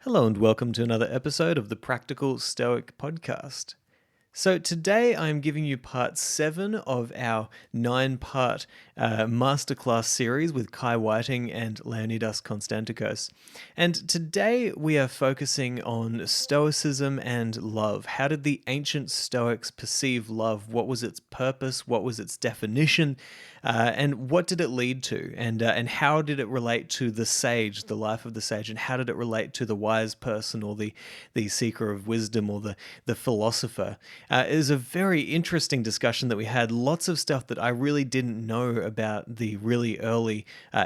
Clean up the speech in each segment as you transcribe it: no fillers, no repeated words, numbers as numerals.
Hello and welcome to another episode of the Practical Stoic Podcast. So today I'm giving you part 7 of our 9-part masterclass series with Kai Whiting and Leonidas Konstantakos. And today we are focusing on Stoicism and love. How did the ancient Stoics perceive love? What was its purpose? What was its definition? And what did it lead to? And how did it relate to the sage, the life of the sage? And how did it relate to the wise person or the seeker of wisdom or the philosopher? It was a very interesting discussion that we had. Lots of stuff that I really didn't know about the really early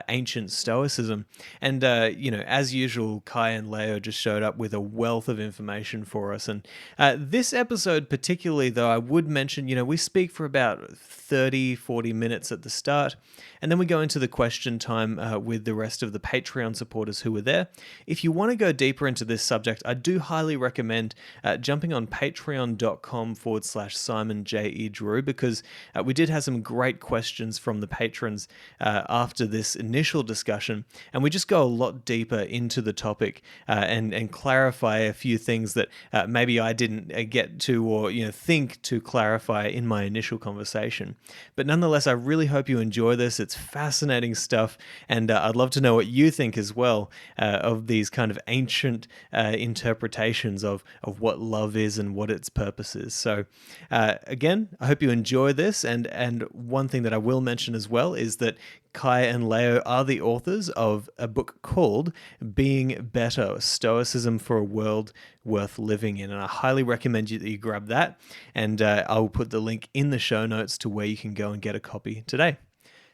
ancient Stoicism. And, as usual, Kai and Leo just showed up with a wealth of information for us. And this episode particularly, though, I would mention, we speak for about 30, 40 minutes at the start. And then we go into the question time with the rest of the Patreon supporters who were there. If you want to go deeper into this subject, I do highly recommend jumping on patreon.com/Simon J. E. Drew, because we did have some great questions from the patrons after this initial discussion. And we just go a lot deeper into the topic and clarify a few things that maybe I didn't get to or think to clarify in my initial conversation. But nonetheless, I really hope you enjoy this. It's fascinating stuff, and I'd love to know what you think as well of these kind of ancient interpretations of what love is and what its purpose is. So again, I hope you enjoy this, and one thing that I will mention as well is that Kai and Leo are the authors of a book called Being Better, Stoicism for a World Worth Living In. And I highly recommend that you grab that. And I will put the link in the show notes to where you can go and get a copy today.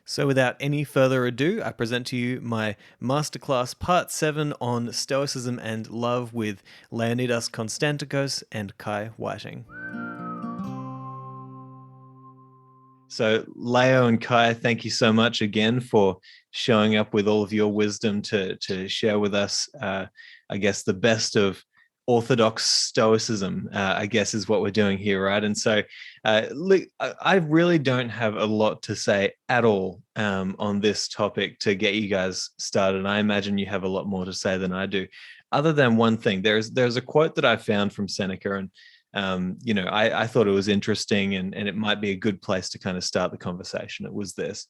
So without any further ado, I present to you my masterclass part 7 on Stoicism and love with Leonidas Konstantakos and Kai Whiting. So Leo and Kai, thank you so much again for showing up with all of your wisdom to share with us, I guess, the best of Orthodox Stoicism, I guess, is what we're doing here, right? And so I really don't have a lot to say at all on this topic to get you guys started. I imagine you have a lot more to say than I do, other than one thing. There's a quote that I found from Seneca, and I thought it was interesting and it might be a good place to kind of start the conversation. It was this.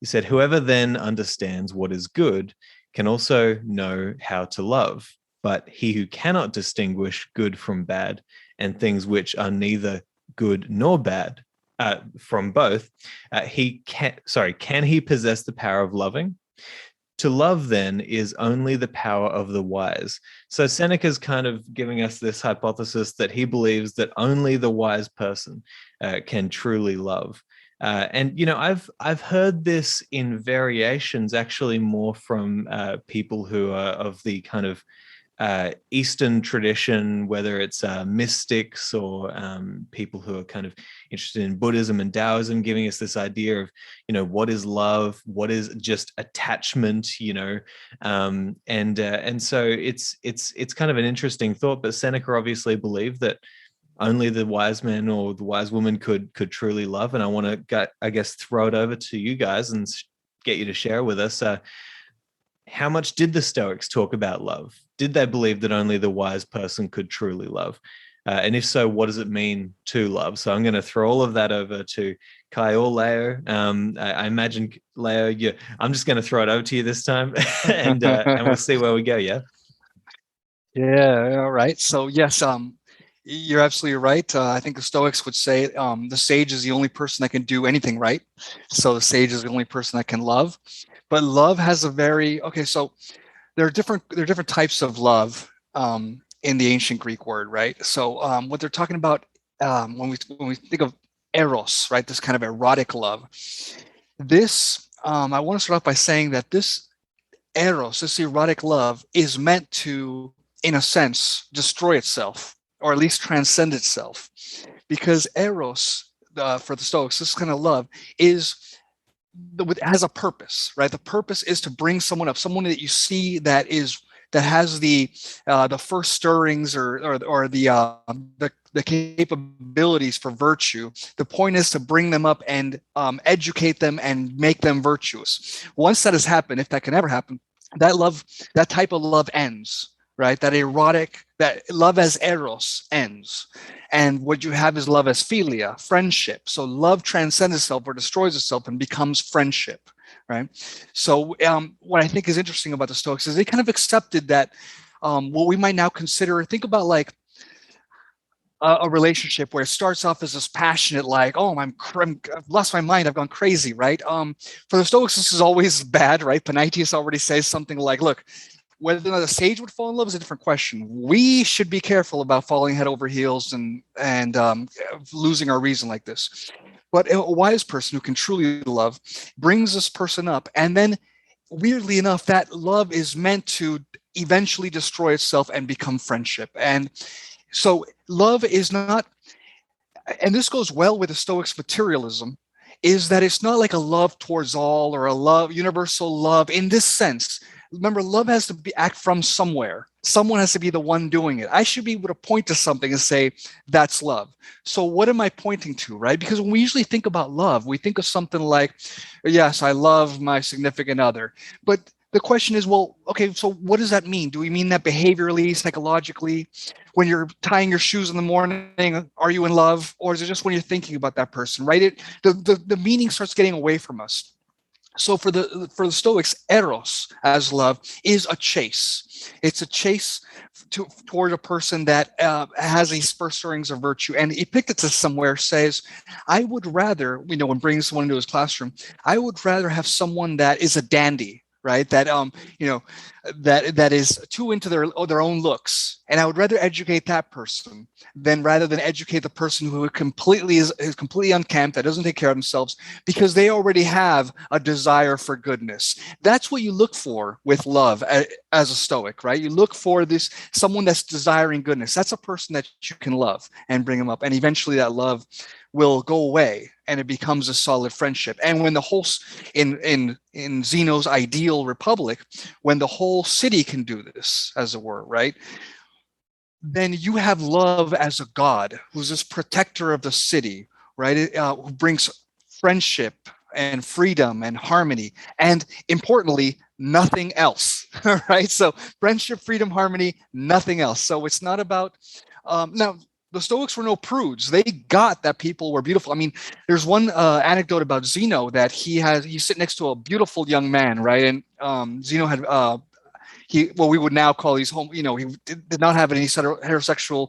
He said, "Whoever then understands what is good can also know how to love. But he who cannot distinguish good from bad and things which are neither good nor bad from both, can he possess the power of loving? To love, then, is only the power of the wise." So Seneca's kind of giving us this hypothesis that he believes that only the wise person can truly love. I've heard this in variations, actually more from people who are of the kind of Eastern tradition, whether it's mystics or people who are kind of interested in Buddhism and Taoism, giving us this idea of, what is love, what is just attachment, and so it's kind of an interesting thought. But Seneca obviously believed that only the wise man or the wise woman could truly love. And I want to, I guess, throw it over to you guys and get you to share with us. How much did the Stoics talk about love? Did they believe that only the wise person could truly love? And if so, what does it mean to love? So I'm going to throw all of that over to Kai or Leo. I imagine, Leo, I'm just going to throw it over to you this time, and we'll see where we go, yeah? Yeah, all right. So yes, you're absolutely right. I think the Stoics would say the sage is the only person that can do anything right. So the sage is the only person that can love. But love has so there are different types of love in the ancient Greek word, right? So what they're talking about when we think of Eros, right? This kind of erotic love. This I want to start off by saying that this Eros, this erotic love, is meant to, in a sense, destroy itself, or at least transcend itself, because Eros, for the Stoics, this kind of love has a purpose, right? The purpose is to bring someone up, someone that you see that has the first stirrings or the capabilities for virtue. The point is to bring them up and educate them and make them virtuous. Once that has happened, if that can ever happen, that type of love ends. right? That love as Eros ends. And what you have is love as philia, friendship. So love transcends itself or destroys itself and becomes friendship, right? So what I think is interesting about the Stoics is they kind of accepted that what we might now consider, think about like a relationship where it starts off as this passionate, like, oh, I've lost my mind, I've gone crazy, right? For the Stoics, this is always bad, right? Panaetius already says something like, look, whether or not a sage would fall in love is a different question. We should be careful about falling head over heels and losing our reason like this. But a wise person who can truly love brings this person up, and then weirdly enough, that love is meant to eventually destroy itself and become friendship. And so love is not, and this goes well with the Stoics' materialism, is that it's not like a love towards all or a love, universal love in this sense. Remember, love has to act from somewhere. Someone has to be the one doing it. I should be able to point to something and say, that's love. So what am I pointing to, right? Because when we usually think about love, we think of something like, yes, I love my significant other. But the question is, well, okay, so what does that mean? Do we mean that behaviorally, psychologically? When you're tying your shoes in the morning, are you in love? Or is it just when you're thinking about that person, right? The meaning starts getting away from us. So for the Stoics, Eros as love is a chase. It's a chase toward a person that has these first stirrings of virtue. And Epictetus somewhere says, I would rather, when bringing someone into his classroom, I would rather have someone that is a dandy, right? That that is too into their own looks, and I would rather educate that person rather than educate the person who is completely unkempt, that doesn't take care of themselves, because they already have a desire for goodness. That's what you look for with love as a Stoic, right? You look for someone that's desiring goodness. That's a person that you can love and bring them up, and eventually that love will go away and it becomes a solid friendship. And when the whole, in Zeno's ideal republic, when the whole city can do this, as it were, right? Then you have love as a god who's this protector of the city, right? Who brings friendship and freedom and harmony, and importantly, nothing else, right? So friendship, freedom, harmony, nothing else. So it's not about, now, the Stoics were no prudes. They got that people were beautiful. I mean, there's one anecdote about Zeno that he's sitting next to a beautiful young man, right? And Zeno had we would now call these he did not have any heterosexual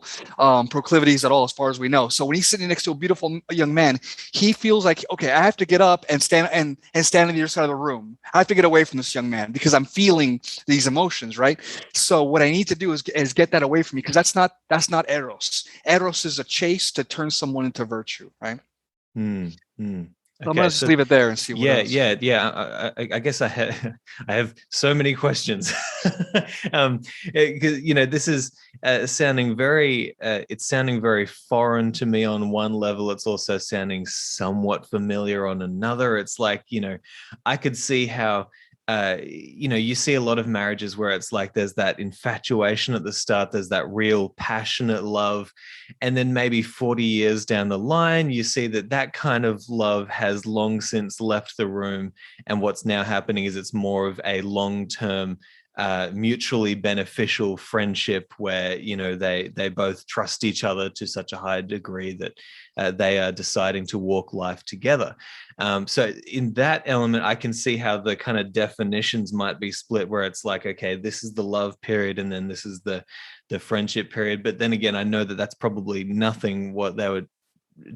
proclivities at all, as far as we know. So when he's sitting next to a beautiful young man, he feels like, okay, I have to get up and stand on the other side of the room. I have to get away from this young man because I'm feeling these emotions, right? So what I need to do is get that away from me, because that's not Eros. Eros is a chase to turn someone into virtue, right? Okay, I'm gonna just leave it there and see what else. I guess I have so many questions. This is sounding very foreign to me on one level. It's also sounding somewhat familiar on another. It's like, I could see how you see a lot of marriages where it's like there's that infatuation at the start, there's that real passionate love, and then maybe 40 years down the line you see that kind of love has long since left the room, and what's now happening is it's more of a long-term mutually beneficial friendship where they both trust each other to such a high degree that they are deciding to walk life together. So in that element, I can see how the kind of definitions might be split, where it's like, okay, this is the love period and then this is the friendship period. But then again, I know that that's probably nothing what they were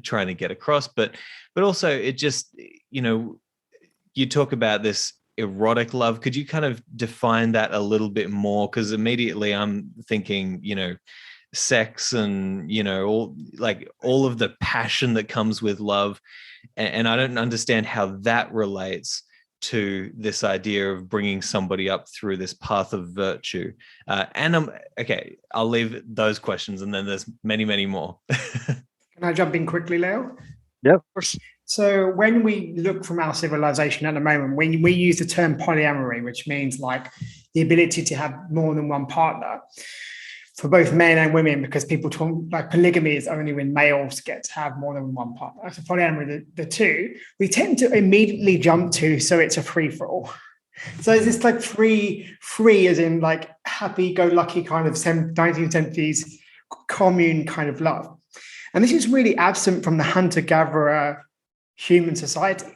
trying to get across. But also it just, you talk about this erotic love. Could you kind of define that a little bit more? Because immediately I'm thinking, sex and, all of the passion that comes with love. And I don't understand how that relates to this idea of bringing somebody up through this path of virtue. Okay, I'll leave those questions, and then there's many, many more. Can I jump in quickly, Leo? Yeah, of course. So when we look from our civilization at the moment, when we use the term polyamory, which means like the ability to have more than one partner for both men and women, because people talk like polygamy is only when males get to have more than one partner. So polyamory, the two, we tend to immediately jump to, so it's a free-for-all. So it's this like free as in like happy-go-lucky kind of 1970s commune kind of love. And this is really absent from the hunter-gatherer human society.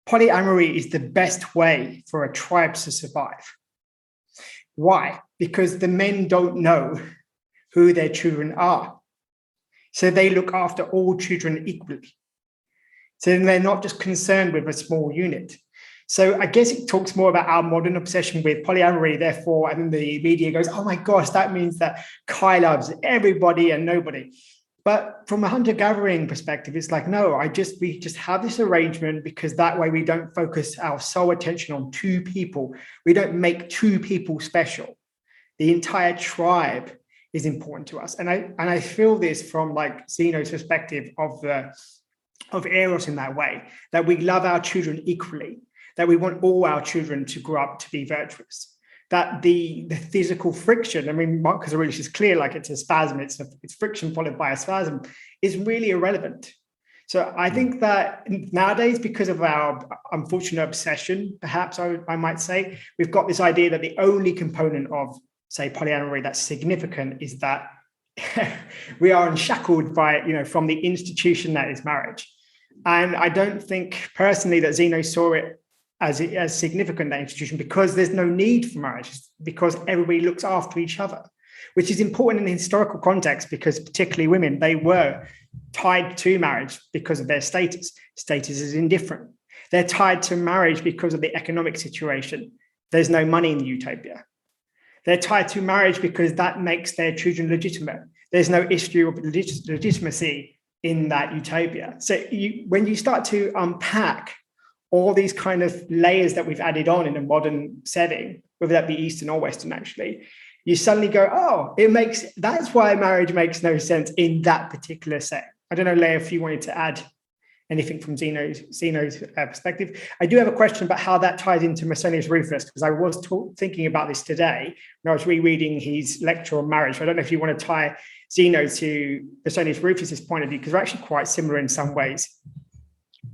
Polyamory is the best way for a tribe to survive. Why? Because the men don't know who their children are. So they look after all children equally. So they're not just concerned with a small unit. So I guess it talks more about our modern obsession with polyamory, therefore, and the media goes, oh my gosh, that means that Kai loves everybody and nobody. But from a hunter-gathering perspective, it's like, no, we just have this arrangement because that way we don't focus our sole attention on two people. We don't make two people special. The entire tribe is important to us. And I feel this from like Zeno's perspective of Eros in that way, that we love our children equally, that we want all our children to grow up to be virtuous. That the physical friction, I mean, Marcus Aurelius is clear, like it's a spasm, it's friction followed by a spasm, is really irrelevant. So I think that nowadays, because of our unfortunate obsession, perhaps I might say, we've got this idea that the only component of, say, polyamory that's significant is that we are unshackled by, from the institution that is marriage. And I don't think personally that Zeno saw it as significant, that institution, because there's no need for marriage, because everybody looks after each other, which is important in the historical context, because particularly women, they were tied to marriage because of their status. Status is indifferent. They're tied to marriage because of the economic situation. There's no money in the utopia. They're tied to marriage because that makes their children legitimate. There's no issue of legitimacy in that utopia. So when you start to unpack all these kind of layers that we've added on in a modern setting, whether that be Eastern or Western, actually, you suddenly go, oh, that's why marriage makes no sense in that particular set. I don't know, Leah, if you wanted to add anything from Zeno's perspective. I do have a question about how that ties into Musonius Rufus, because I was thinking about this today when I was rereading his lecture on marriage. I don't know if you want to tie Zeno to Musonius Rufus's point of view, because they're actually quite similar in some ways.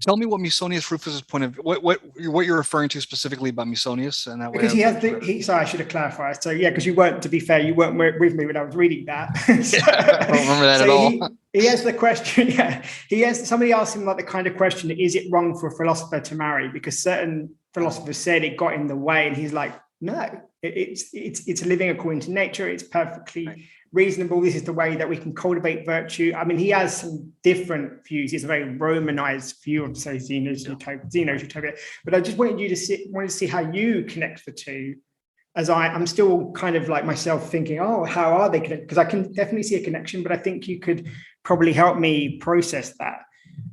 Tell me what Musonius Rufus's point of what you're referring to specifically about Musonius, and that because way sorry, I should have clarified. So yeah, because you weren't with me when I was reading that. So, I don't remember that at all. He has the question. Yeah, somebody asked him like the kind of question: is it wrong for a philosopher to marry? Because certain philosophers said it got in the way, and he's like, no, it's living according to nature. It's perfectly reasonable. This is the way that we can cultivate virtue. I mean, he has some different views. He's a very Romanized view of, say, Zeno's utopia. But I just wanted you to see how you connect the two, as I'm still kind of like myself thinking, oh, how are they connected? Because I can definitely see a connection, but I think you could probably help me process that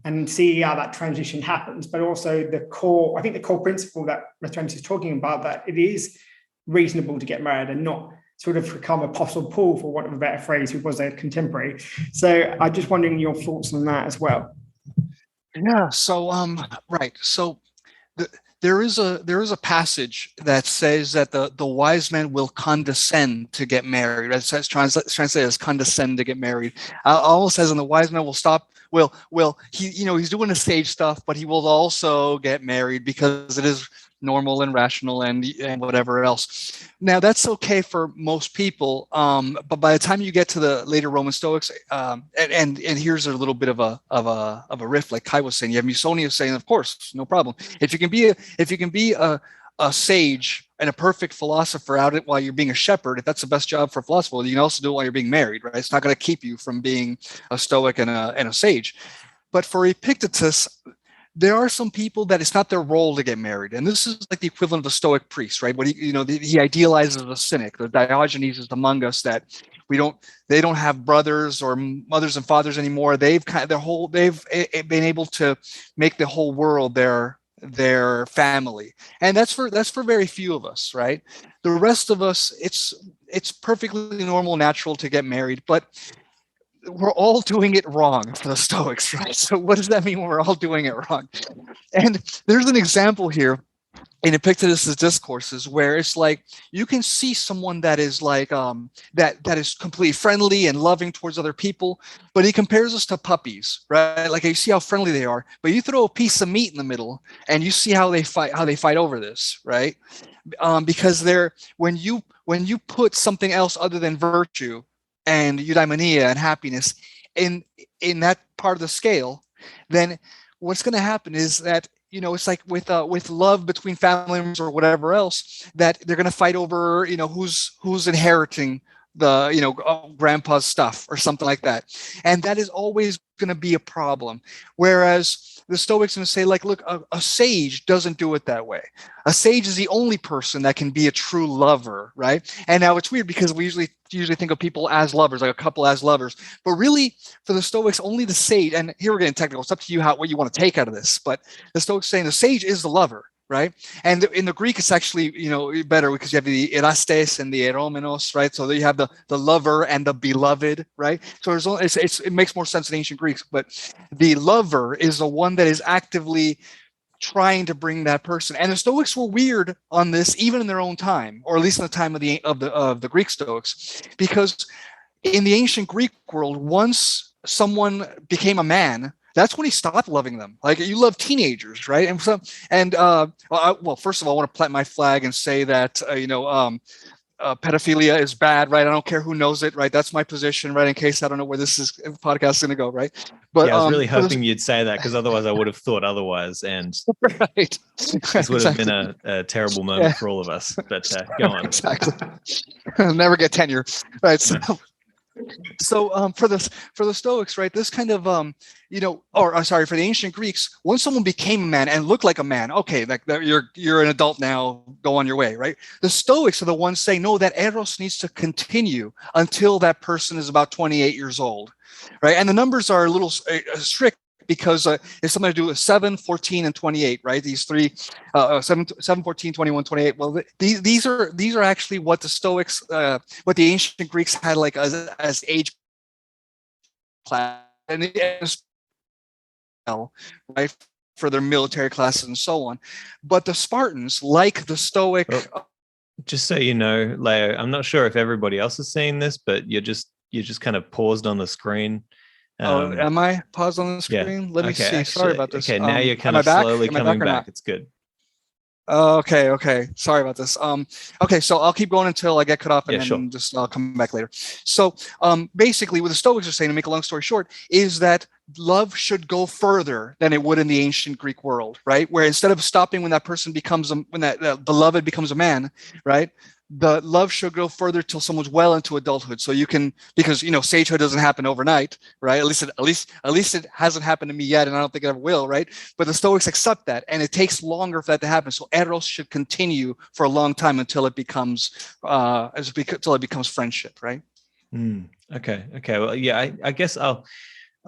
and see how that transition happens. But also the core principle that Musonius is talking about, that it is reasonable to get married and not sort of become Apostle Paul, for want of a better phrase, who was a contemporary. So I'm just wondering your thoughts on that as well. Yeah. So right. So there is a passage that says that the wise men will condescend to get married. It says translated as condescend to get married. Almost says, and the wise men will stop. He's doing the sage stuff, but he will also get married because it is normal and rational and whatever else. Now that's okay for most people, but by the time you get to the later Roman Stoics, and here's a little bit of a riff, like Kai was saying. You have Musonius saying, of course, no problem. If you can be a sage and a perfect philosopher out while you're being a shepherd, if that's the best job for a philosopher, you can also do it while you're being married, right? It's not going to keep you from being a Stoic and a sage. But for Epictetus, there are some people that it's not their role to get married. And this is like the equivalent of the Stoic priest, right? What he idealizes the cynic, the Diogenes is among us, that they don't have brothers or mothers and fathers anymore. They've been able to make the whole world their family. And that's for very few of us, right? The rest of us, it's perfectly normal, natural to get married, but we're all doing it wrong for the Stoics, right? So what does that mean when we're all doing it wrong? And there's an example here in Epictetus's discourses where it's like you can see someone that is like that is completely friendly and loving towards other people, but he compares us to puppies, right? Like you see how friendly they are, but you throw a piece of meat in the middle and you see how they fight over this, right? because when you put something else other than virtue and eudaimonia and happiness in that part of the scale, then what's going to happen is that, it's like with love between family members or whatever else, that they're going to fight over, who's inheriting the, grandpa's stuff or something like that. And that is always going to be a problem. Whereas the Stoics going to say, like, look, a sage doesn't do it that way. A sage is the only person that can be a true lover, right? And now it's weird because we usually think of people as lovers, like a couple as lovers. But really, for the Stoics, only the sage, and here we're getting technical, it's up to you what you want to take out of this. But the Stoics saying the sage is the lover, right? And in the Greek, it's actually, better because you have the erastes and the eromenos, right? So you have the lover and the beloved, right? So it makes more sense in ancient Greeks, but the lover is the one that is actively trying to bring that person. And the Stoics were weird on this, even in their own time, or at least in the time of the Greek Stoics, because in the ancient Greek world, once someone became a man, that's when he stopped loving them. Like, you love teenagers, right? And first of all, I want to plant my flag and say that pedophilia is bad, right? I don't care who knows it, right? That's my position, right? In case I don't know where this podcast is going to go, right? But I was really hoping you'd say that, because otherwise I would have thought otherwise, and right. This would have been a terrible moment for all of us. But go on. Exactly. Never get tenure, right? So for the Stoics, right, this kind of for the ancient Greeks, once someone became a man and looked like a man, okay, like you're an adult now, go on your way, right? The Stoics are the ones saying, no, that Eros needs to continue until that person is about 28 years old, right? And the numbers are a little strict, because it's something to do with 7, 14, and 28, right? These three, 7, 14, 21, 28. Well, these are actually what the Stoics, what the ancient Greeks had like as age class, and right, for their military classes and so on. But the Spartans, like the Stoic. Well, just so you know, Leo, I'm not sure if everybody else is seeing this, but you just kind of paused on the screen. Am I paused on the screen? Yeah. Let me see. Actually, sorry about this. Okay, now you're kind of slowly coming back. It's good. Okay. Sorry about this. Okay, so I'll keep going until I get cut off, and then just I'll come back later. So basically, what the Stoics are saying, to make a long story short, is that love should go further than it would in the ancient Greek world, right? Where instead of stopping when that person becomes when that beloved becomes a man, right? The love should go further till someone's well into adulthood. So you can, because sagehood doesn't happen overnight, right? At least it hasn't happened to me yet, and I don't think it ever will, right? But the Stoics accept that, and it takes longer for that to happen. So Eros should continue for a long time until it becomes friendship, right? Okay. Well, yeah, I guess I'll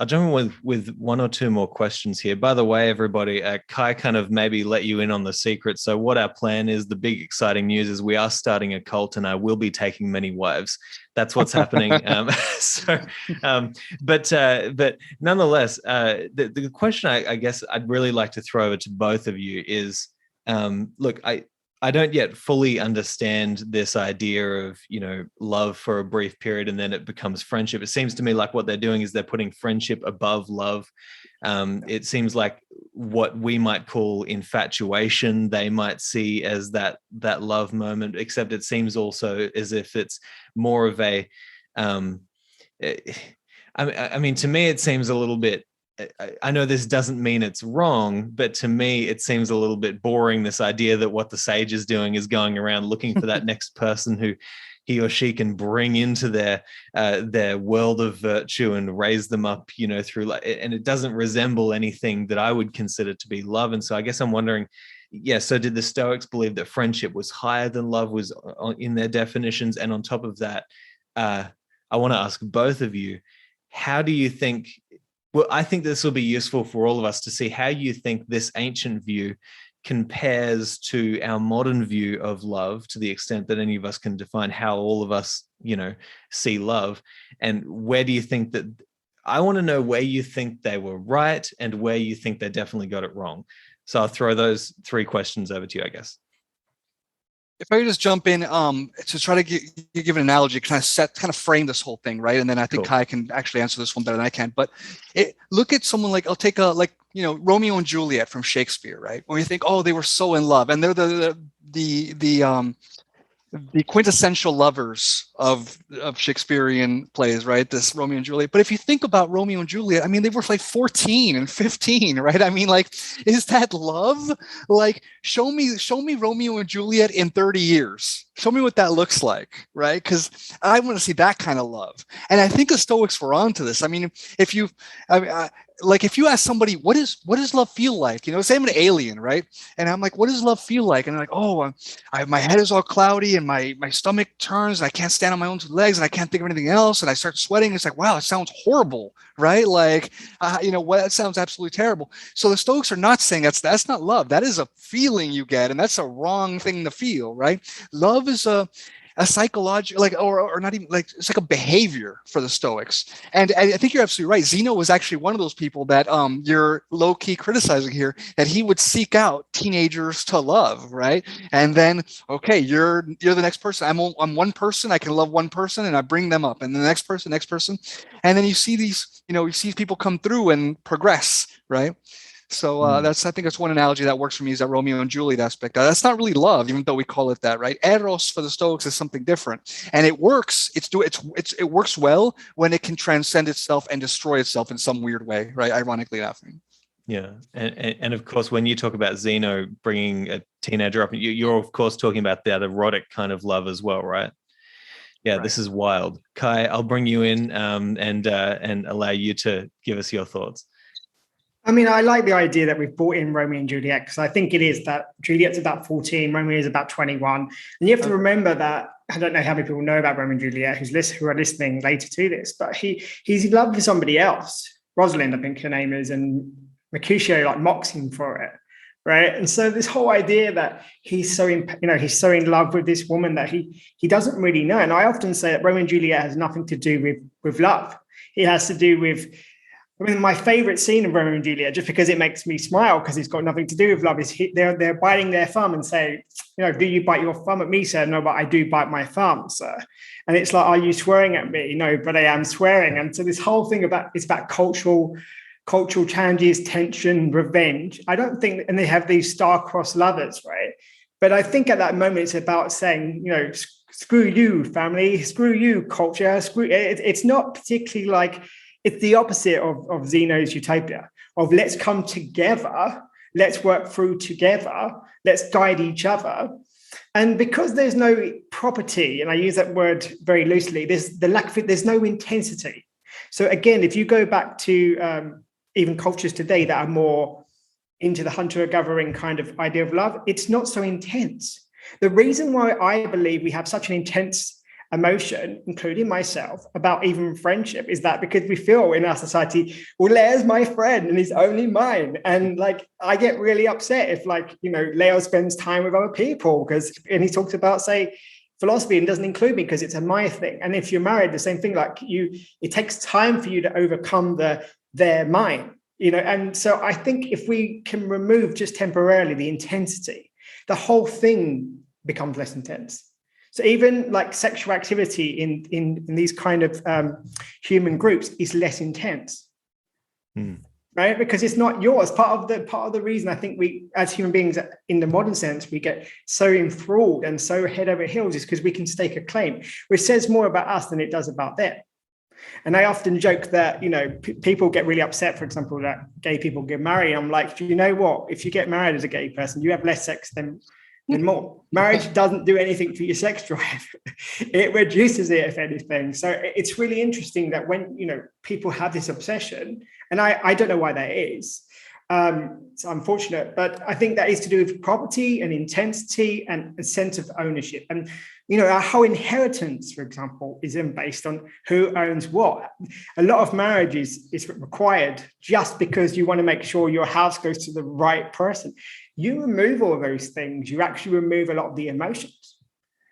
jump in with one or two more questions here. By the way, everybody, Kai kind of maybe let you in on the secret. So what our plan is, the big exciting news is we are starting a cult, and I will be taking many wives. That's what's happening. But nonetheless, the question I guess I'd really like to throw over to both of you is, look, I don't yet fully understand this idea of, love for a brief period and then it becomes friendship. It seems to me like what they're doing is they're putting friendship above love. It seems like what we might call infatuation, they might see as that love moment, except it seems also as if it's more of a, I mean, to me, it seems a little bit, I know this doesn't mean it's wrong, but to me, it seems a little bit boring, this idea that what the sage is doing is going around looking for that next person who he or she can bring into their world of virtue and raise them up, through, and it doesn't resemble anything that I would consider to be love. And so I guess I'm wondering, so did the Stoics believe that friendship was higher than love was in their definitions? And on top of that, I want to ask both of you, how do you think, well, I think this will be useful for all of us to see how you think this ancient view compares to our modern view of love, to the extent that any of us can define how all of us, see love. And where do you think that, I want to know where you think they were right and where you think they definitely got it wrong. So I'll throw those three questions over to you, I guess. If I could just jump in to try to give an analogy, kind of frame this whole thing, right? And then I think Kai can actually answer this one better than I can. But look at someone like, I'll take Romeo and Juliet from Shakespeare, right? When you think, oh, they were so in love, and they're the quintessential lovers of Shakespearean plays, right? This Romeo and Juliet. But if you think about Romeo and Juliet, I mean, they were like 14 and 15, right? I mean, like, is that love? Like, show me Romeo and Juliet in 30 years. Show me what that looks like, right? Because I want to see that kind of love. And I think the Stoics were onto this. I mean, if you ask somebody, what does love feel like? You know, say I'm an alien, right? And I'm like, what does love feel like? And they're like, oh, my head is all cloudy and my stomach turns and I can't stand on my own two legs and I can't think of anything else. And I start sweating. It's like, wow, it sounds horrible, right? Like, that sounds absolutely terrible. So the Stoics are not saying that's not love. That is a feeling you get. And that's a wrong thing to feel, right? Love is a psychological, like, or not even, like, it's like a behavior for the Stoics. And I think you're absolutely right. Zeno was actually one of those people that you're low key criticizing here, that he would seek out teenagers to love, right? And then, okay, you're the next person. I'm one person. I can love one person, and I bring them up, and the next person, and then you see these, you see people come through and progress, right? So I think that's one analogy that works for me, is that Romeo and Juliet aspect. That's not really love, even though we call it that, right? Eros for the Stoics is something different, and it works. It works well when it can transcend itself and destroy itself in some weird way, right? Ironically laughing. Yeah, and of course, when you talk about Zeno bringing a teenager up, you're of course talking about that erotic kind of love as well, right? Yeah, right. This is wild. Kai, I'll bring you in and allow you to give us your thoughts. I mean, I like the idea that we've brought in Romeo and Juliet, because I think it is that Juliet's about 14, Romeo is about 21. And you have to remember that, I don't know how many people know about Romeo and Juliet who are listening later to this, but he's in love with somebody else. Rosalind, I think her name is, and Mercutio like mocks him for it, right? And so this whole idea that he's so in love with this woman that he doesn't really know. And I often say that Romeo and Juliet has nothing to do with love. It has to do with, my favorite scene of Romeo and Juliet, just because it makes me smile, because it's got nothing to do with love, is they're biting their thumb and say, do you bite your thumb at me, sir? No, but I do bite my thumb, sir. And it's like, are you swearing at me? No, but I am swearing. And so this whole thing it's about cultural challenges, tension, revenge. I don't think, and they have these star-crossed lovers, right? But I think at that moment, it's about saying, screw you, family, screw you, culture, it's not particularly like, it's the opposite of Zeno's utopia, of let's come together, let's work through together, let's guide each other. And because there's no property, and I use that word very loosely, there's no intensity. So again, if you go back to even cultures today that are more into the hunter-gathering kind of idea of love, it's not so intense. The reason why I believe we have such an intense emotion, including myself, about even friendship, is that because we feel in our society, well, Leo's my friend and he's only mine. And like, I get really upset if Leo spends time with other people, and he talks about, say, philosophy and doesn't include me because it's a my thing. And if you're married, the same thing, like it takes time for you to overcome their mine, and so I think if we can remove just temporarily the intensity, the whole thing becomes less intense. So even like sexual activity in these kind of human groups is less intense, right? Because it's not yours. Part of the reason I think we, as human beings, in the modern sense, we get so enthralled and so head over heels is because we can stake a claim, which says more about us than it does about them. And I often joke that people get really upset, for example, that gay people get married. I'm like, you know what? If you get married as a gay person, you have less sex than more. Marriage doesn't do anything for your sex drive. It reduces it, if anything. So it's really interesting that when people have this obsession, and I don't know why that is. It's unfortunate, but I think that is to do with property and intensity and a sense of ownership. And our whole inheritance, for example, is then based on who owns what. A lot of marriages is required just because you want to make sure your house goes to the right person. You remove all of those things, you actually remove a lot of the emotions.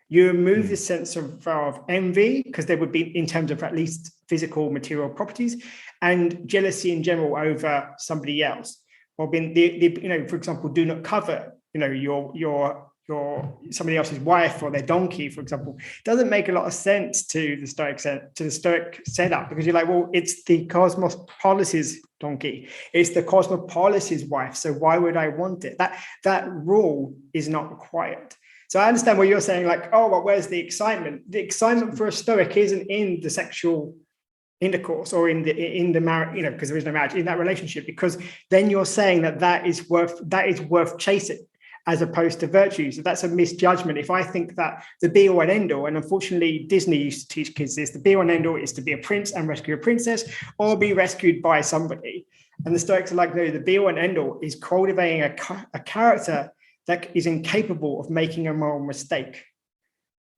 You remove the sense of envy, because there would be, in terms of at least physical material properties, and jealousy in general over somebody else. Or being for example, do not cover your somebody else's wife or their donkey, for example. It doesn't make a lot of sense to the Stoic setup, because you're like, well, it's the cosmopolis's donkey, it's the cosmopolis's wife, so why would I want it? That rule is not required. So I understand what you're saying, like, oh, well, where's the excitement? The excitement for a Stoic isn't in the sexual intercourse or in the marriage, because there is no marriage, in that relationship, because then you're saying that is worth chasing, as opposed to virtues. So that's a misjudgment. If I think that the be all and end all, and unfortunately Disney used to teach kids this, the be all and end all is to be a prince and rescue a princess, or be rescued by somebody. And the Stoics are like, no, the be all and end all is cultivating a character that is incapable of making a moral mistake.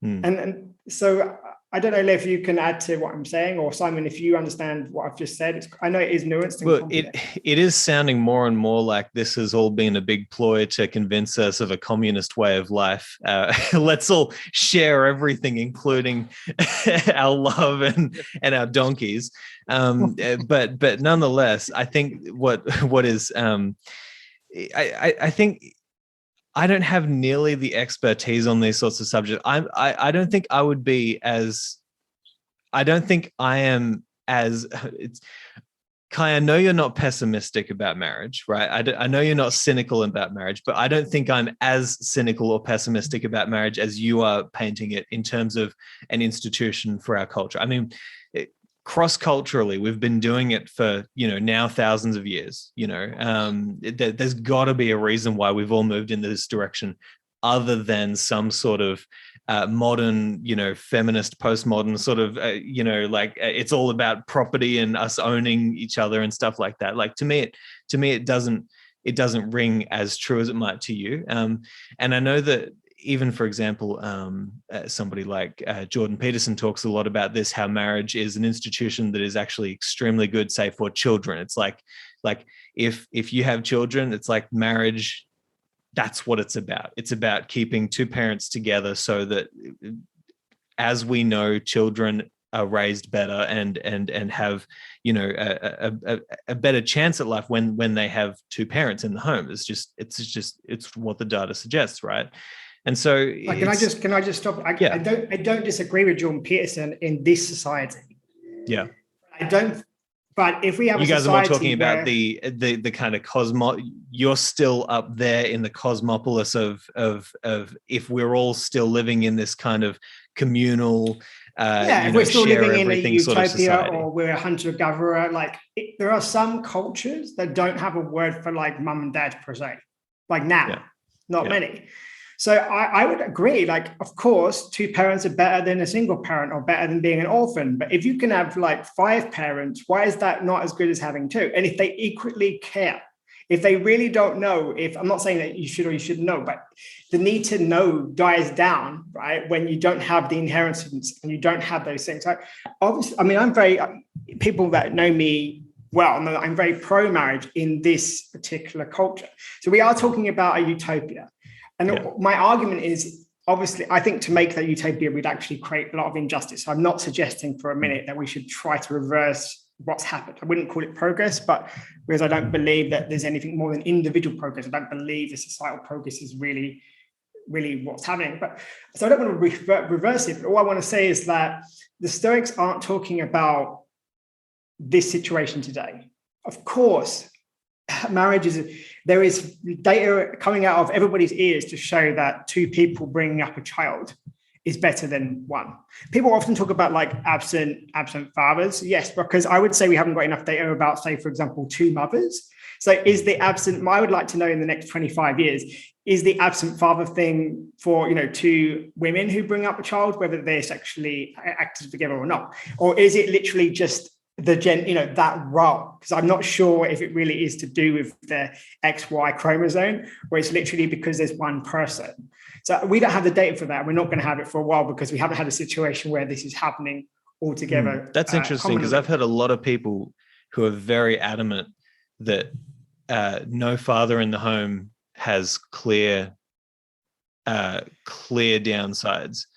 And so I don't know if you can add to what I'm saying, or Simon, if you understand what I've just said. I know it is nuanced. Well, it is sounding more and more like this has all been a big ploy to convince us of a communist way of life. Let's all share everything, including our love and our donkeys. But nonetheless, I think what is I think I don't have nearly the expertise on these sorts of subjects. I don't think I would be as. I don't think I am as. Kai, I know you're not pessimistic about marriage, right? I know you're not cynical about marriage, but I don't think I'm as cynical or pessimistic about marriage as you are painting it in terms of an institution for our culture. I mean, cross-culturally, we've been doing it for, now thousands of years, there's got to be a reason why we've all moved in this direction, other than some sort of modern, feminist, postmodern sort of, it's all about property and us owning each other and stuff like that. Like to me, it doesn't ring as true as it might to you. And I know that even, for example, somebody like Jordan Peterson talks a lot about this, how marriage is an institution that is actually extremely good, say, for children. It's like if you have children, it's like marriage, that's what it's about. It's about keeping two parents together so that, as we know, children are raised better and have, a better chance at life when they have two parents in the home. It's what the data suggests, right? And so, can I just stop? I don't disagree with Jordan Peterson in this society. Yeah, I don't. But if we have, you guys are more talking about the kind of you're still up there in the cosmopolis of if we're all still living in this kind of communal, if we're still living in a utopia sort of society, or we're a hunter-gatherer, there are some cultures that don't have a word for like mum and dad per se, like now, not many. So I would agree, of course, two parents are better than a single parent or better than being an orphan. But if you can have 5 parents, why is that not as good as having 2? And if they equally care, if they really don't know, I'm not saying that you should or you shouldn't know, but the need to know dies down, right? When you don't have the inheritance and you don't have those things. Obviously, I mean, people that know me well, I'm very pro-marriage in this particular culture. So we are talking about a utopia. And my argument is, obviously, I think to make that utopia, we'd actually create a lot of injustice. So I'm not suggesting for a minute that we should try to reverse what's happened. I wouldn't call it progress, but because I don't believe that there's anything more than individual progress. I don't believe the societal progress is really, really what's happening. But so I don't want to reverse it. But all I want to say is that the Stoics aren't talking about this situation today. Of course, marriage there is data coming out of everybody's ears to show that 2 people bringing up a child is better than 1. People often talk about absent fathers. Yes, because I would say we haven't got enough data about, say, for example, 2 mothers. So is the absent, I would like to know in the next 25 years, is the absent father thing for, 2 women who bring up a child, whether they're sexually active together or not? Or is it literally just that role? Because I'm not sure if it really is to do with the XY chromosome, where it's literally because there's one person. So we don't have the data for that. We're not going to have it for a while because we haven't had a situation where this is happening altogether. That's interesting, because I've heard a lot of people who are very adamant that no father in the home has clear downsides.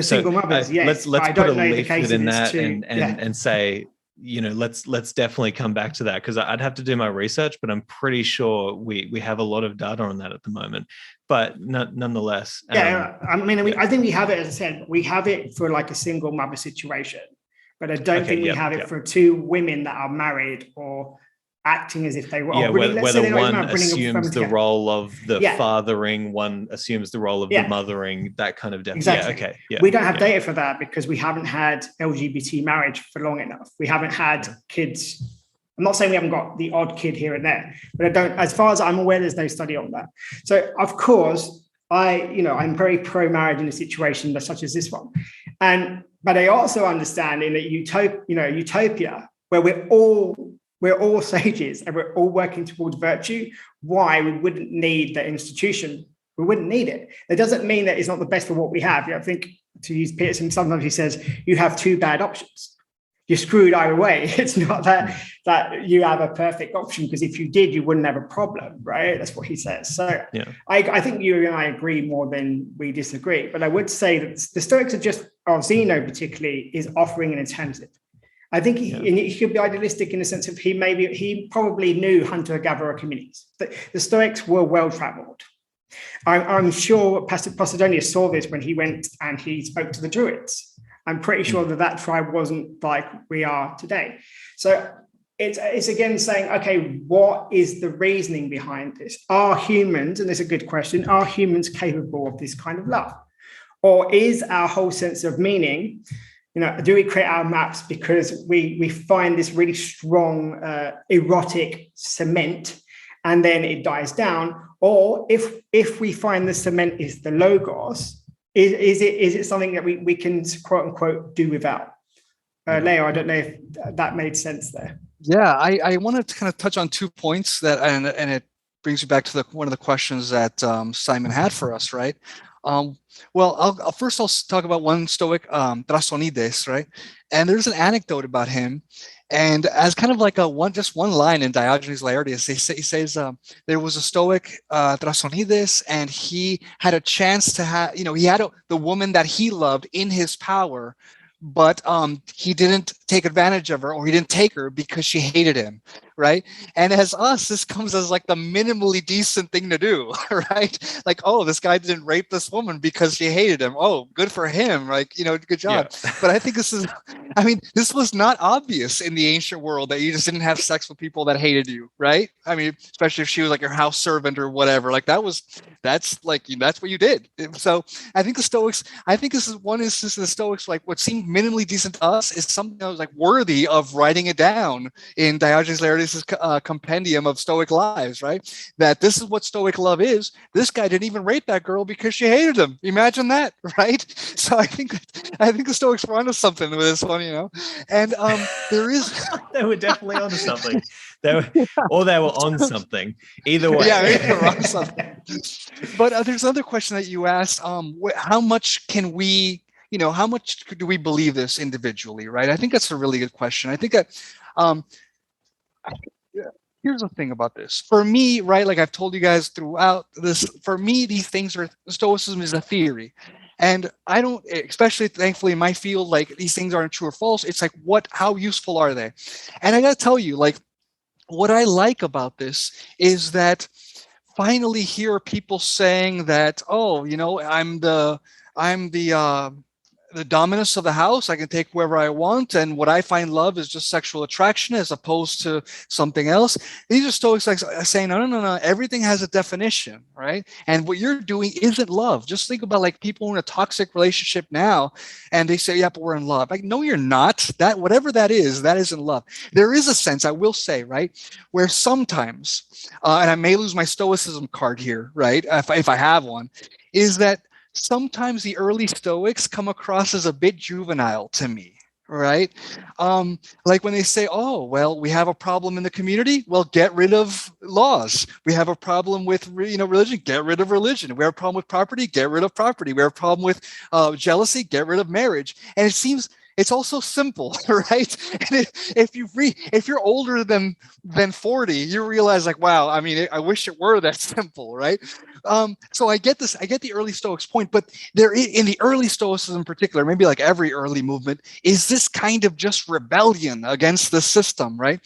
Single mothers, yes. Let's put a leaf within that and say, let's definitely come back to that, because I'd have to do my research, but I'm pretty sure we have a lot of data on that at the moment. But nonetheless, I think we have it, as I said, we have it for a single mother situation, but I don't think we have it for 2 women that are married or acting as if they were. Yeah, whether one assumes the together. role of the fathering, one assumes the role of the mothering, that kind of death. Exactly. Yeah, okay. Yeah, we don't have data for that because we haven't had LGBT marriage for long enough. We haven't had kids. I'm not saying we haven't got the odd kid here and there, but I don't, as far as I'm aware, there's no study on that. So of course, I'm very pro-marriage in a situation such as this one. But I also understand in a utopia where we're all sages and we're all working towards virtue, why we wouldn't need the institution. We wouldn't need it. It doesn't mean that it's not the best for what we have. I think, to use Peterson, sometimes he says you have two bad options. You're screwed either way. It's not that you have a perfect option, because if you did, you wouldn't have a problem, right? That's what he says. So I think you and I agree more than we disagree. But I would say that the Stoics are just, or Zeno particularly, is offering an alternative. I think he could be idealistic in the sense of he probably knew hunter-gatherer communities. The Stoics were well-traveled. I'm sure Pastor Posidonius saw this when he went and he spoke to the Druids. I'm pretty sure that tribe wasn't like we are today. So it's again saying, okay, what is the reasoning behind this? Are humans, and it's a good question, are humans capable of this kind of love? Or is our whole sense of meaning, do we create our maps because we find this really strong erotic cement and then it dies down? Or if we find the cement is the logos, is it something that we can quote unquote do without? Leo, I don't know if that made sense there. Yeah, I wanted to kind of touch on 2 points that, and it brings you back to one of the questions that Simon had for us, right? Well, I'll first talk about one Stoic, Transcending, right? And there's an anecdote about him, and as kind of like just one line in Diogenes Laertius, he says there was a Stoic, Transcending, and he had a chance to have, he had the woman that he loved in his power, but he didn't take advantage of her, or he didn't take her because she hated him, right? And as us, this comes as like the minimally decent thing to do, right? Like, oh, this guy didn't rape this woman because she hated him. Oh, good for him, like, good job. Yeah. But I think this was not obvious in the ancient world that you just didn't have sex with people that hated you, right? I mean, especially if she was like your house servant or whatever, like that's what you did. So I think the Stoics, this is one instance of the Stoics, like what seemed minimally decent to us is something that was like worthy of writing it down in Diogenes Laertius' compendium of Stoic lives, right? That this is what Stoic love is. This guy didn't even rape that girl because she hated him. Imagine that, right? So I think the Stoics were onto something with this one, And there is they were definitely onto something. They were on something. Either way. Yeah, they were on something. But there's another question that you asked. How much can we, how much do we believe this individually, right? I think that's a really good question. I think that here's the thing about this. For me, right, like I've told you guys throughout this, for me, these things Stoicism is a theory. And I don't, especially thankfully in my field, like these things aren't true or false. It's like, how useful are they? And I got to tell you, like, what I like about this is that finally here are people saying that, oh, I'm the dominus of the house. I can take whoever I want. And what I find love is just sexual attraction as opposed to something else. These are Stoics like saying, no. Everything has a definition, right? And what you're doing isn't love. Just think about like people in a toxic relationship now, and they say, yeah, but we're in love. Like, no, you're not. That whatever that isn't love. There is a sense, I will say, right, where sometimes, and I may lose my Stoicism card here, right, if I have one, is that sometimes the early Stoics come across as a bit juvenile to me, right? Like when they say, oh, well, we have a problem in the community, well, get rid of laws. We have a problem with, religion, get rid of religion. We have a problem with property, get rid of property. We have a problem with jealousy, get rid of marriage. And it seems it's also simple, right? And if you're older than 40, you realize like, wow, I mean, I wish it were that simple, right? So I get this. I get the early Stoics point, but there in the early Stoicism in particular, maybe like every early movement, is this kind of just rebellion against the system, right?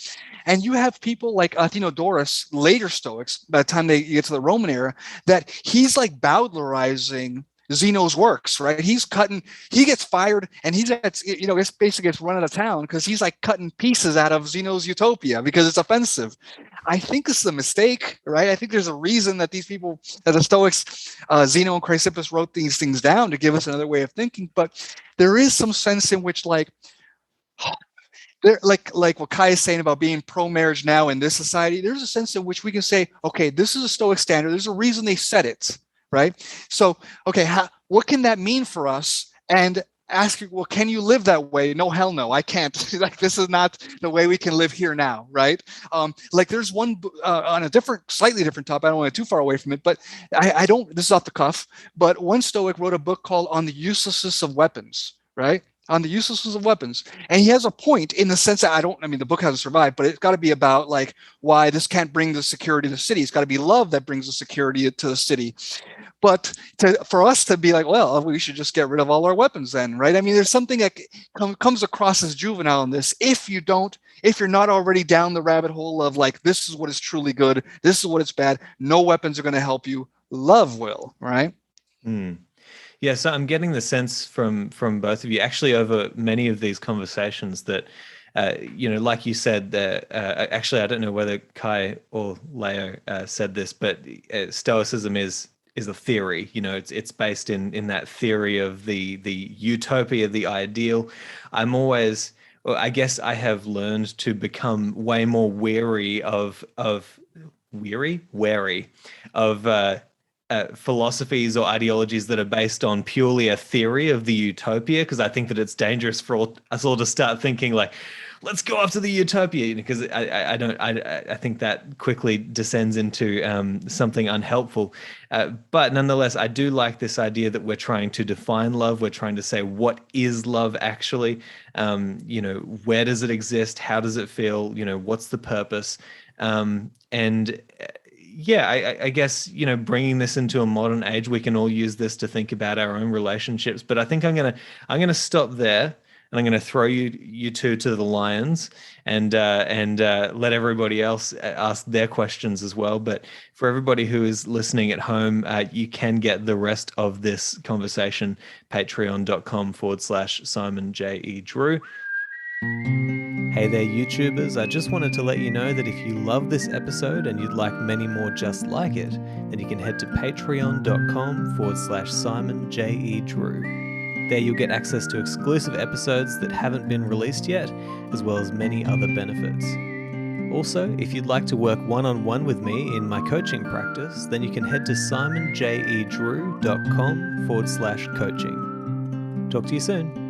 And you have people like Athenodorus, later Stoics, by the time they get to the Roman era, that he's like Bowdlerizing Zeno's works, right? He gets fired, and basically gets run out of town because he's like cutting pieces out of Zeno's utopia because it's offensive. I think this is a mistake, right? I think there's a reason that the Stoics, Zeno and Chrysippus, wrote these things down to give us another way of thinking. But there is some sense in which, like what Kai is saying about being pro-marriage now in this society, there's a sense in which we can say, okay, this is a Stoic standard. There's a reason they said it, right? So, okay, what can that mean for us? And ask, well, can you live that way? No, hell no, I can't. Like, this is not the way we can live here now, right? Like, there's one on a slightly different topic. I don't want to get too far away from it, but this is off the cuff, but one Stoic wrote a book called On the Uselessness of Weapons, right? On the uselessness of weapons. And he has a point in the sense that the book hasn't survived, but it's got to be about like why this can't bring the security to the city. It's got to be love that brings the security to the city. But for us to be like, well, we should just get rid of all our weapons then, right? I mean, there's something that comes across as juvenile in this. If you're not already down the rabbit hole of like, this is what is truly good, this is what is bad, no weapons are going to help you, love will, right? Yeah, so I'm getting the sense from both of you, actually, over many of these conversations that, like you said, actually, I don't know whether Kai or Leo said this, but Stoicism is a theory. It's based in that theory of the utopia, the ideal. I guess I have learned to become way more wary of philosophies or ideologies that are based on purely a theory of the utopia, because I think that it's dangerous for us all to start thinking like, let's go after the utopia, because I think that quickly descends into something unhelpful. But nonetheless, I do like this idea that we're trying to define love. We're trying to say, what is love actually? Where does it exist? How does it feel? What's the purpose? I guess, bringing this into a modern age, we can all use this to think about our own relationships. But I think I'm gonna stop there, and I'm gonna throw you two to the lions, and let everybody else ask their questions as well. But for everybody who is listening at home, you can get the rest of this conversation, patreon.com/Simon J. E. Drew. Hey there, YouTubers. I just wanted to let you know that if you love this episode and you'd like many more just like it, then you can head to patreon.com/Simon J. E. Drew. There you'll get access to exclusive episodes that haven't been released yet, as well as many other benefits. Also, if you'd like to work one-on-one with me in my coaching practice, then you can head to simonjedrew.com/coaching. Talk to you soon.